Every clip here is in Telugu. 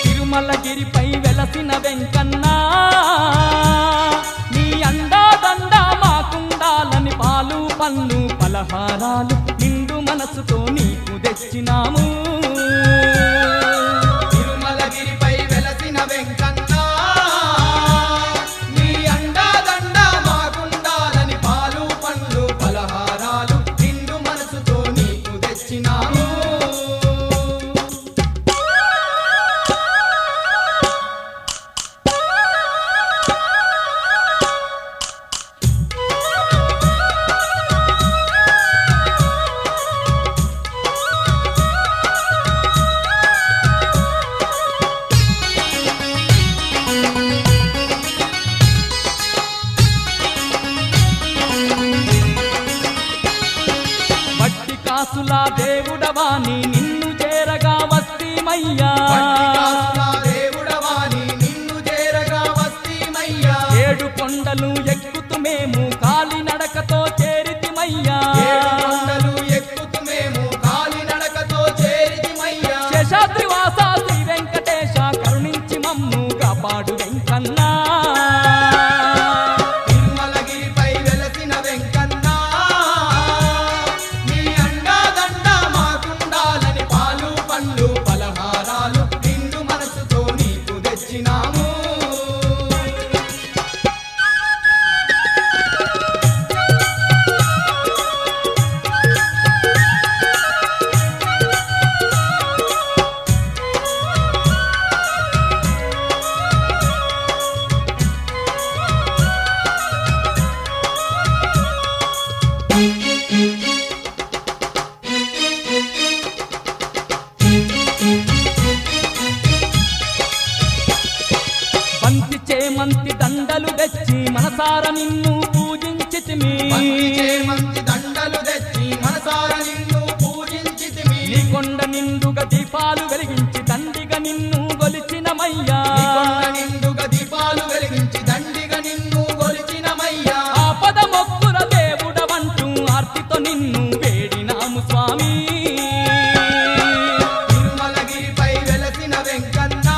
తిరుమలగిరిపై వెలసిన వెంకన్నా నీ అండా దండ మాకుండాలని పాలు పళ్ళు పలహారాలు నిండు మనసుతో నీకు తెచ్చినాము తిరుమలగిరిపై వెలసిన వెంకన్నా నీ అండా దండ మాకుండాలని పాలు పండ్లు పలహారాలు నిండు మనసుతో నీకు తెచ్చినాము కాసులా దేవుడవాని నిన్ను చేరగా వస్తీమయ్యా దేవుడవాని నిన్ను చేరగా వస్తీమయ్యా ఏడు కొండలు ఎక్కుతూ మేము కాలినడకతో చేరితిమయ్యా కొండలు ఎక్కుతూ మేము కాలినడకతో చేరితిమయ్యా శేషాద్రివాస శ్రీ వెంకటేశ కరుణించి మమ్ము కాపాడు వెంకన్నా తిరుమలగిరిపై వెలసిన వెంకన్నా నీ అండా దండ మాకుండాలని పాలు పండ్లు పలహారాలు నిండు మనసుతో నీకు తెచ్చినాము బంతి చేమంతి దండలు తెచ్చి మనసార నిన్ను పూజించితిమి చేమంతి దండలు తెచ్చి మనసార నిన్ను పూజించితిమి నీ కొండ నిండుగా దీపాలు వెలిగించి దండిగా నిన్ను గొలిచినమయ్యా నీ కొండ నిండుగా దీపాలు వెలిగించి దండిగా నిన్ను గొలిచినమయ్యా ఆపద మొక్కుల దేవుడవంటూ ఆర్తితో నిన్ను వేడినాము స్వామి తిరుమలగిరిపై వెలసిన వెంకన్నా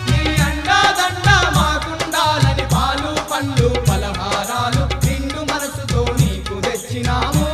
నీ అండా దండ మాకుండాలని పాలు పండ్లు పలహారాలు నిండు మనసుతో నీకు తెచ్చినాము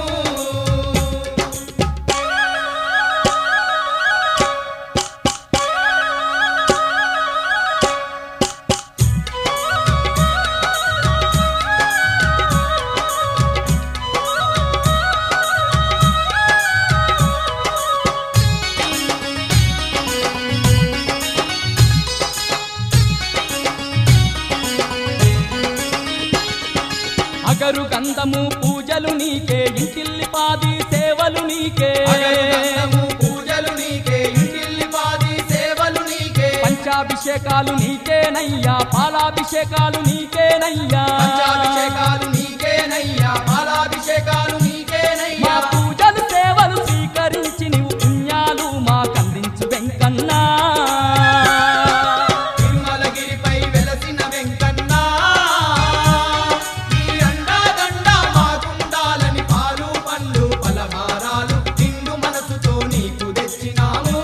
అగరు గంధము పూజలు నీకే ఇంటిల్లి పాది సేవలు నీకే అగరుగంధము పూజలు నీకే ఇంటిల్లిపాది సేవలు నీకే పంచాభిషేకాలు నీకేనయ్యా పాలాభిషేకాలు నీకేనయ్యా పంచాభిషేకాలు నీకేనయ్యా పాలాభిషేకాలు మా నీకేనయ్యా పూజలు సేవలు స్వీకరించి నీవు పుణ్యాలు మాకందించు వెంకన్నా తిరుమలగిరిపై వెలసిన వెంకన్నా నీ అండా దండ మాకుండాలని పాలు పండ్లు పలహారాలు నిండు మనసుతో నీకు తెచ్చినాము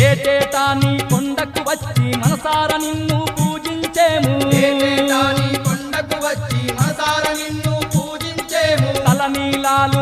ఏటేటా నీ కొండకు వచ్చి మనసార నిన్ను పూజించేము ఏటేటా నీ కొండకు వచ్చి మనసార నిన్ను పూజించేము తలనీలాలు